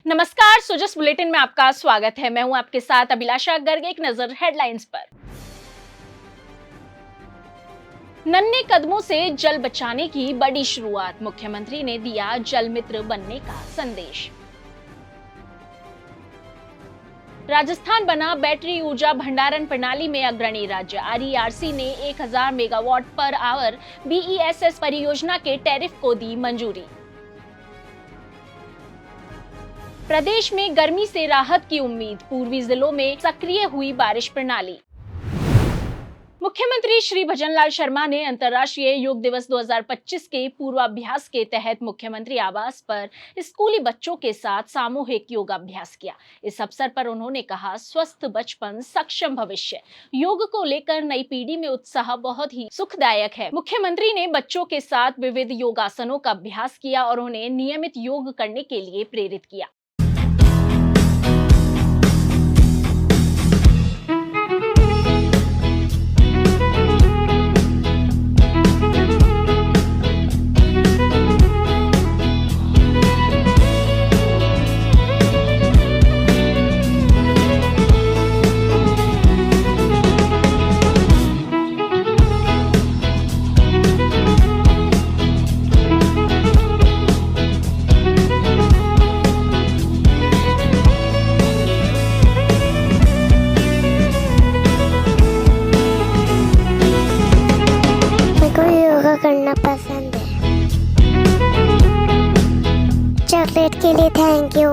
नमस्कार, सोजस बुलेटिन में आपका स्वागत है। मैं हूं आपके साथ अभिलाषा गर्ग। एक नजर हेडलाइंस पर। नन्हे कदमों से जल बचाने की बड़ी शुरुआत, मुख्यमंत्री ने दिया जल मित्र बनने का संदेश। राजस्थान बना बैटरी ऊर्जा भंडारण प्रणाली में अग्रणी राज्य। आरईआरसी ने 1000 मेगावाट पर आवर बीईएसएस परियोजना के टैरिफ को दी मंजूरी। प्रदेश में गर्मी से राहत की उम्मीद, पूर्वी जिलों में सक्रिय हुई बारिश प्रणाली। मुख्यमंत्री श्री भजनलाल शर्मा ने अंतर्राष्ट्रीय योग दिवस 2025 के पूर्वाभ्यास के तहत मुख्यमंत्री आवास पर स्कूली बच्चों के साथ सामूहिक योगाभ्यास किया। इस अवसर पर उन्होंने कहा, स्वस्थ बचपन सक्षम भविष्य। योग को लेकर नई पीढ़ी में उत्साह बहुत ही सुखदायक है। मुख्यमंत्री ने बच्चों के साथ विविध योगासनों का अभ्यास किया और उन्हें नियमित योग करने के लिए प्रेरित किया। करना पसंद है। चॉकलेट के लिए थैंक यू।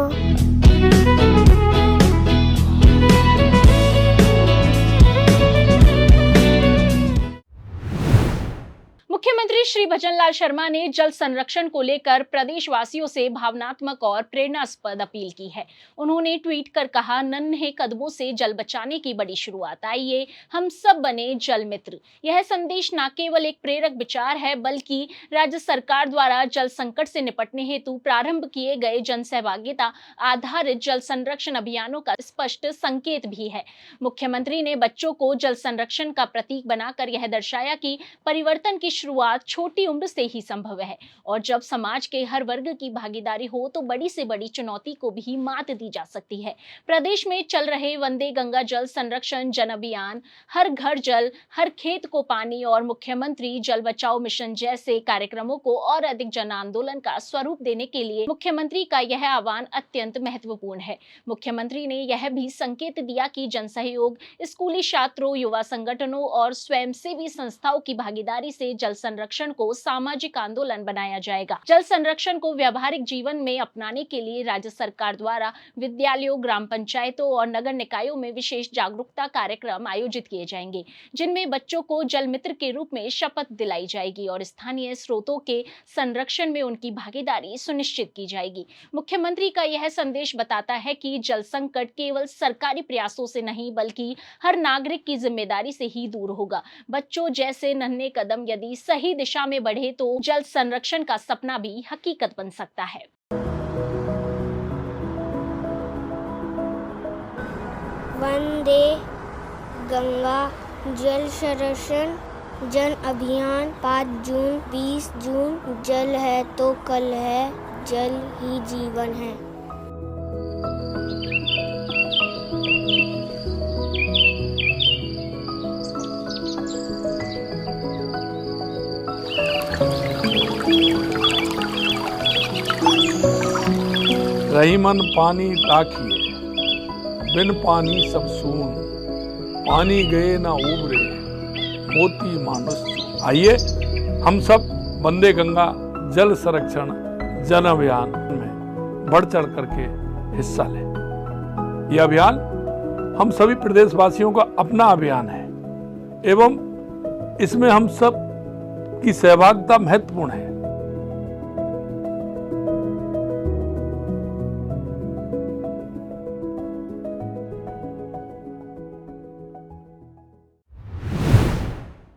मुख्यमंत्री श्री भजनलाल शर्मा ने जल संरक्षण को लेकर प्रदेशवासियों से भावनात्मक और प्रेरणास्पद अपील की है। उन्होंने ट्वीट कर कहा, नन्हे कदमों से जल बचाने की बड़ी शुरुआत, आइए हम सब बने जल मित्र। यह संदेश न केवल एक प्रेरक विचार है, बल्कि राज्य सरकार द्वारा जल संकट से निपटने हेतु प्रारंभ किए गए जन सहभागिता आधारित जल संरक्षण अभियानों का स्पष्ट संकेत भी है। मुख्यमंत्री ने बच्चों को जल संरक्षण का प्रतीक बनाकर यह दर्शाया कि परिवर्तन की शुरुआत छोटी उम्र से ही संभव है और जब समाज के हर वर्ग की भागीदारी हो तो बड़ी से बड़ी चुनौती को भी मात दी जा सकती है। प्रदेश में चल रहे वंदे गंगा जल संरक्षण जन अभियान, हर घर जल, हर खेत को पानी और मुख्यमंत्री जल बचाओ मिशन जैसे कार्यक्रमों को और अधिक जन आंदोलन का स्वरूप देने के लिए मुख्यमंत्री का यह आह्वान अत्यंत महत्वपूर्ण है। मुख्यमंत्री ने यह भी संकेत दिया कि जन सहयोग, स्कूली छात्रों, युवा संगठनों और स्वयंसेवी संस्थाओं की भागीदारी से जल संरक्षण को सामाजिक आंदोलन बनाया जाएगा। जल संरक्षण को व्यावहारिक जीवन में अपनाने के लिए राज्य सरकार द्वारा विद्यालयों, ग्राम पंचायतों और नगर निकायों में विशेष जागरूकता कार्यक्रम आयोजित किए जाएंगे, जिनमें बच्चों को जल मित्र के रूप में शपथ दिलाई जाएगी और स्थानीय स्रोतों के संरक्षण में उनकी भागीदारी सुनिश्चित की जाएगी। मुख्यमंत्री का यह संदेश बताता है कि जल संकट केवल सरकारी प्रयासों से नहीं, बल्कि हर नागरिक की जिम्मेदारी से ही दूर होगा। बच्चों जैसे नन्हे कदम यदि सही दिशा में बढ़े तो जल संरक्षण का सपना भी हकीकत बन सकता है। वंदे गंगा जल संरक्षण जन अभियान 5 जून 20 जून। जल है तो कल है, जल ही जीवन है। रही मन पानी राखिए, बिन पानी सब सून। पानी गए ना उबरे, मोती मानुष। आइए हम सब वंदे गंगा जल संरक्षण जन अभियान में बढ़ चढ़ करके हिस्सा लें। यह अभियान हम सभी प्रदेशवासियों का अपना अभियान है एवं इसमें हम सब की सहभागिता महत्वपूर्ण है।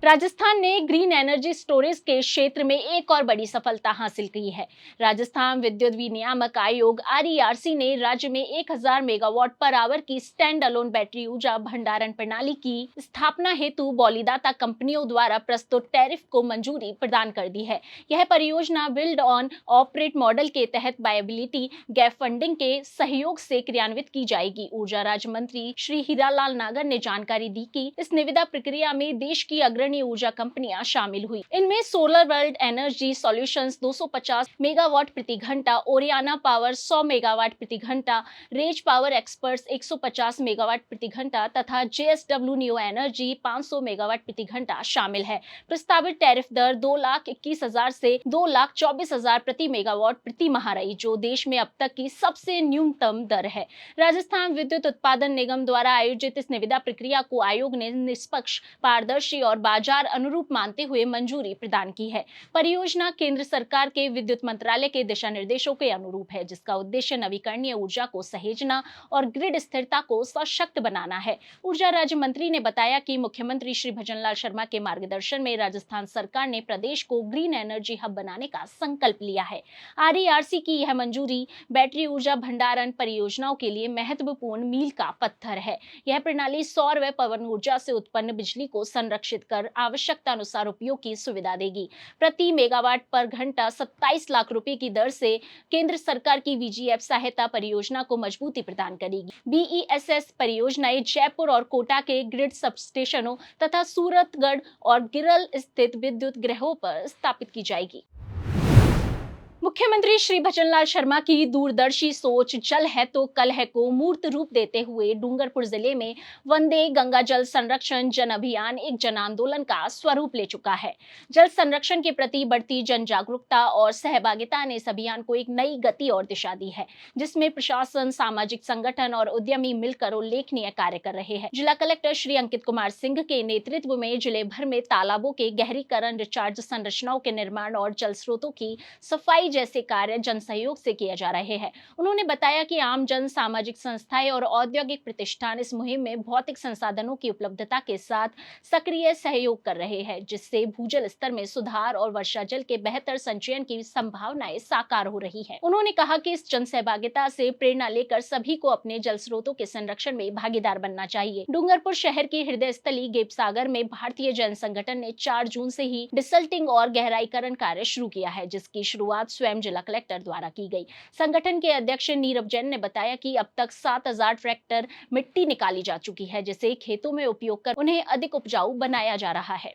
राजस्थान ने ग्रीन एनर्जी स्टोरेज के क्षेत्र में एक और बड़ी सफलता हासिल की है। राजस्थान विद्युत विनियामक आयोग RERC ने राज्य में 1000 मेगावाट पर आवर की स्टैंड अलोन बैटरी ऊर्जा भंडारण प्रणाली की स्थापना हेतु बौलीदाता कंपनियों द्वारा प्रस्तुत टैरिफ को मंजूरी प्रदान कर दी है। यह परियोजना बिल्ड ऑन ऑपरेट मॉडल के तहत वायबिलिटी गैप फंडिंग के सहयोग से क्रियान्वित की जाएगी। ऊर्जा राज्य मंत्री श्री हीरालाल नागर ने जानकारी दी कि इस निविदा प्रक्रिया में देश की अग्रणी ऊर्जा कंपनियां शामिल हुई। इनमें solar world energy solutions 250 megawatt प्रति घंटा, ओरियाना पावर 100 मेगावाट प्रति घंटा, रेज पावर एक्सपर्ट्स 150 मेगावाट प्रति घंटा तथा JSW न्यू एनर्जी 500 मेगावाट प्रति घंटा शामिल है। प्रस्तावित टैरिफ दर 2,21,000 से 2,24,000 प्रति मेगावाट प्रति माह रही, जो देश में अब तक की सबसे न्यूनतम दर है। राजस्थान विद्युत उत्पादन निगम द्वारा आयोजित इस निविदा प्रक्रिया को आयोग ने निष्पक्ष, पारदर्शी और बाजार अनुरूप मानते हुए मंजूरी प्रदान की है। परियोजना केंद्र सरकार के विद्युत मंत्रालय के दिशा निर्देशों के अनुरूप है, जिसका उद्देश्य नवीकरणीय ऊर्जा को सहेजना और ग्रिड स्थिरता को सशक्त बनाना है। ऊर्जा राज्य मंत्री ने बताया कि मुख्यमंत्री श्री भजनलाल शर्मा के मार्गदर्शन में राजस्थान सरकार ने प्रदेश को ग्रीन एनर्जी हब बनाने का संकल्प लिया है। RERC की यह मंजूरी बैटरी ऊर्जा भंडारण परियोजनाओं के लिए महत्वपूर्ण मील का पत्थर है। यह प्रणाली सौर व पवन ऊर्जा से उत्पन्न बिजली को संरक्षित कर आवश्यकता अनुसार उपयोग की सुविधा देगी। प्रति मेगावाट पर घंटा 27 लाख रुपए की दर से केंद्र सरकार की VGF सहायता परियोजना को मजबूती प्रदान करेगी। BESS परियोजनाएं जयपुर और कोटा के ग्रिड सबस्टेशनों तथा सूरतगढ़ और गिरल स्थित विद्युत गृहों पर स्थापित की जाएगी। मुख्यमंत्री श्री भजनलाल शर्मा की दूरदर्शी सोच जल है तो कल है को मूर्त रूप देते हुए डूंगरपुर जिले में वंदे गंगा जल संरक्षण जन अभियान एक जन आंदोलन का स्वरूप ले चुका है। जल संरक्षण के प्रति बढ़ती जन जागरूकता और सहभागिता ने इस अभियान को एक नई गति और दिशा दी है, जिसमें प्रशासन, सामाजिक संगठन और उद्यमी मिलकर उल्लेखनीय कार्य कर रहे हैं। जिला कलेक्टर श्री अंकित कुमार सिंह के नेतृत्व में जिले भर में तालाबों के गहरीकरण, रिचार्ज संरचनाओं के निर्माण और जल स्रोतों की सफाई जैसे कार्य जन सहयोग से किए जा रहे हैं। उन्होंने बताया कि आम जन, सामाजिक संस्थाएं और औद्योगिक प्रतिष्ठान इस मुहिम में भौतिक संसाधनों की उपलब्धता के साथ सक्रिय सहयोग कर रहे हैं, जिससे भूजल स्तर में सुधार और वर्षा जल के बेहतर संचयन की संभावनाएं साकार हो रही है। उन्होंने कहा कि इस जन सहभागिता से प्रेरणा लेकर सभी को अपने जल स्रोतों के संरक्षण में भागीदार बनना चाहिए। डूंगरपुर शहर की हृदय स्थली गेप सागर में भारतीय जैन संगठन ने 4 जून से ही डिसल्टिंग और गहराईकरण कार्य शुरू किया है, जिसकी शुरुआत स्वयं जिला कलेक्टर द्वारा की गई। संगठन के अध्यक्ष नीरव जैन ने बताया कि अब तक 7000 ट्रैक्टर मिट्टी निकाली जा चुकी है, जिसे खेतों में उपयोग कर उन्हें अधिक उपजाऊ बनाया जा रहा है।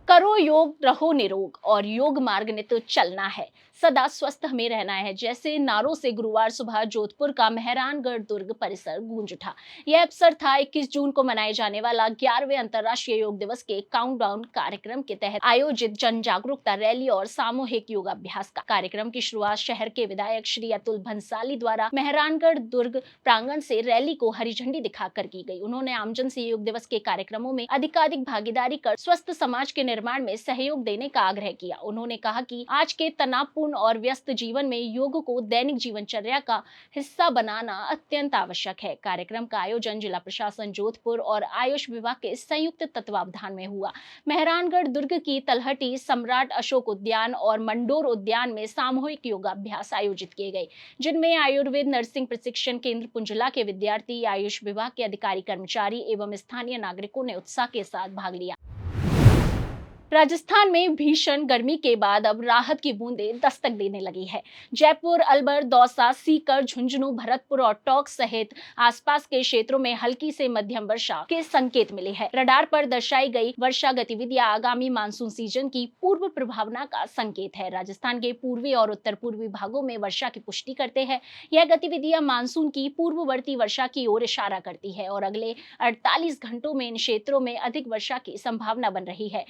करो योग, रहो निरोग और योग मार्ग ने तो चलना है, सदा स्वस्थ हमें रहना है जैसे नारों से गुरुवार सुबह जोधपुर का मेहरानगढ़ दुर्ग परिसर गूंज उठा। यह अवसर था 21 जून को मनाए जाने वाला 11वें अंतर्राष्ट्रीय योग दिवस के काउंटडाउन कार्यक्रम के तहत आयोजित जन जागरूकता रैली और सामूहिक योगाभ्यास का। कार्यक्रम की शुरुआत शहर के विधायक श्री अतुल भंसाली द्वारा मेहरानगढ़ दुर्ग प्रांगण से रैली को हरी झंडी दिखाकर की गई। उन्होंने आमजन से योग दिवस के कार्यक्रमों में अधिकाधिक भागीदारी कर स्वस्थ समाज के निर्माण में सहयोग देने का आग्रह किया। उन्होंने कहा कि आज के तनावपूर्ण और व्यस्त जीवन में योग को दैनिक जीवनचर्या का हिस्सा बनाना अत्यंत आवश्यक है। कार्यक्रम का आयोजन जिला प्रशासन जोधपुर और आयुष विभाग के संयुक्त तत्वावधान में हुआ। मेहरानगढ़ दुर्ग की तलहटी, सम्राट अशोक उद्यान और मंडोर उद्यान में सामूहिक योगाभ्यास आयोजित किए गए, जिनमें आयुर्वेद नर्सिंग प्रशिक्षण केंद्र पुंजला के विद्यार्थी, आयुष विभाग के अधिकारी, कर्मचारी एवं स्थानीय नागरिकों ने उत्साह के साथ भाग लिया। राजस्थान में भीषण गर्मी के बाद अब राहत की बूंदें दस्तक देने लगी है। जयपुर, अलवर, दौसा, सीकर, झुंझुनू, भरतपुर और टोंक सहित आसपास के क्षेत्रों में हल्की से मध्यम वर्षा के संकेत मिले हैं। रडार पर दर्शाई गई वर्षा गतिविधियां आगामी मानसून सीजन की पूर्व प्रभावना का संकेत है। राजस्थान के पूर्वी और उत्तर पूर्वी भागों में वर्षा की पुष्टि करते हैं। यह गतिविधियां मानसून की पूर्ववर्ती वर्षा की ओर इशारा करती है और अगले 48 घंटों में इन क्षेत्रों में अधिक वर्षा की संभावना बन रही है।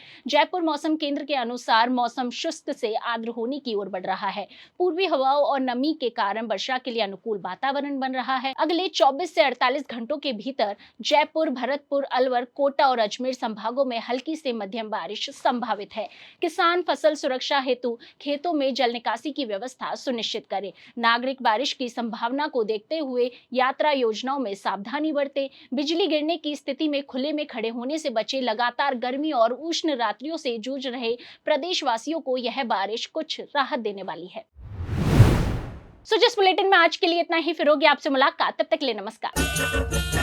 जयपुर मौसम केंद्र के अनुसार मौसम शुष्क से आर्द्र होने की ओर बढ़ रहा है। पूर्वी हवाओं और नमी के कारण वर्षा के लिए अनुकूल वातावरण बन रहा है। अगले 24 से 48 घंटों के भीतर जयपुर, भरतपुर, अलवर, कोटा और अजमेर संभागों में हल्की से मध्यम बारिश संभावित है। किसान फसल सुरक्षा हेतु खेतों में जल निकासी की व्यवस्था सुनिश्चित करें। नागरिक बारिश की संभावना को देखते हुए यात्रा योजनाओं में सावधानी बरतें। बिजली गिरने की स्थिति में खुले में खड़े होने से बचें। लगातार गर्मी और उष्ण रात्रियों से जूझ रहे प्रदेशवासियों को यह बारिश कुछ राहत देने वाली है। जिस बुलेटिन में आज के लिए इतना ही, फिर होगी आपसे मुलाकात। तब तक के लिए नमस्कार।